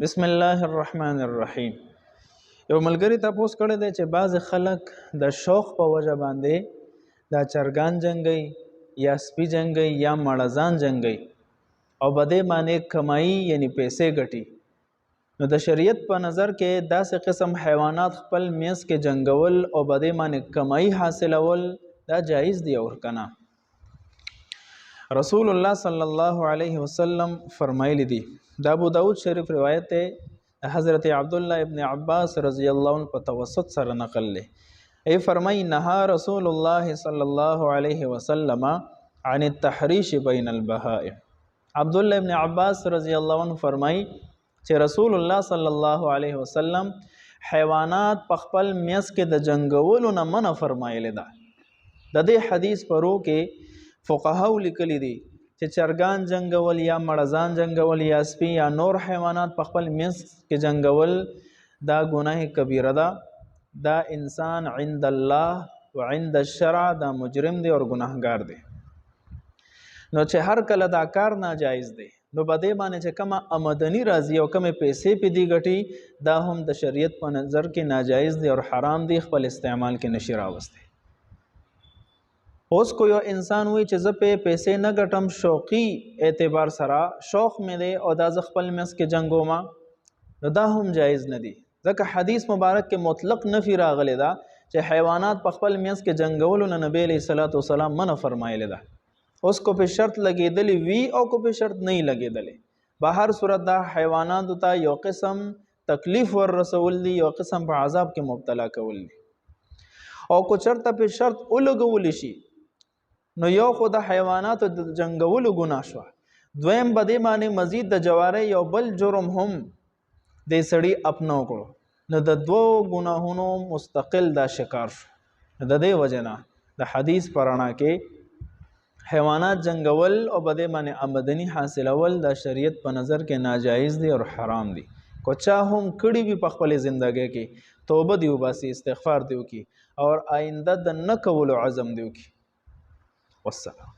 بسم الله الرحمن الرحیم. یو ملګری تاسو کړه دی چې بعض خلک د شوق په وجه باندې دا چرګان جنگي یا سپي جنگي یا مړزان جنگي او بده باندې کمایي یعنی پیسې ګټي. نو د شریعت په نظر کې داسې قسم حیوانات خپل میس کې جنگول او بده باندې کمایي حاصلول دا جایز دی او کنه. رسول الله صلی الله علیه وسلم فرمایلی دی، دا ابو داود شریف روایت ہے، حضرت عبداللہ ابن عباس رضی اللہ عنہ په توسط سره نقل لے. ای فرمائی نہا رسول اللہ صلی اللہ علیہ وسلم عن التحریش بین البہائم. عبداللہ ابن عباس رضی اللہ عنہ فرمائی چې رسول الله صلی الله علیه وسلم حیوانات په خپل میس کې د جنگولو نه منع فرمایلی ده. د دې حدیث پرو کې فقهاو لیکلی دي چې چرګان جنگول یا مړزان جنگول یا سپي یا نور حیوانات په خپل میس کې جنگول دا ګناه کبیره ده. دا انسان عند الله و عند الشرع دا مجرم دی او ګناهګار دی. نو چې هر کله دا کار ناجایز دی نو بده باندې چې کومه آمدنی راځي او کومه پیسې په دی ګټي دا هم د شریعت په نظر کې ناجایز دی او حرام دی، خپل استعمال کې نشي راوستی. اوس کو یو انسان وی چې زه په پیسې نه ګټم، شوقي اعتبار سره شوق مې دی او دا ز خپل مس کې جنگوما، نو دا هم جایز نه دی. ځکه حدیث مبارک کې مطلق نفي راغلی دا چې حیوانات په خپل مس کې جنگولو نه نبی علیہ الصلوۃ والسلام منع فرمایلی دا. اوس کو په شرط لګیدلی وی او کو په شرط نه لګیدلی، په هر صورت دا حیوانات ته یو قسم تکلیف ور رسول دی، یو قسم په عذاب کې مبتلا کول دی. او کو چرته په شرط ولګول شي نو یو خو د حیواناتو د جنگولو ګناه شو، دویم بده باندې مزید د جواره یو بل جرم هم د سړی اپنو کړو، نو د دوو ګناهونو مستقل دا شکار شو. د دې وجنه د حدیث پرانا کې حیوانات جنگول او بده باندې آمدنی حاصلول د شریعت په نظر کې ناجایز دی او حرام دی. کو چا هم کړي وي په خپل ژوندۍ کې توبه دی وباسي، استغفار دی وکي او آینده د نه کولو عزم دی وکي. والسلام.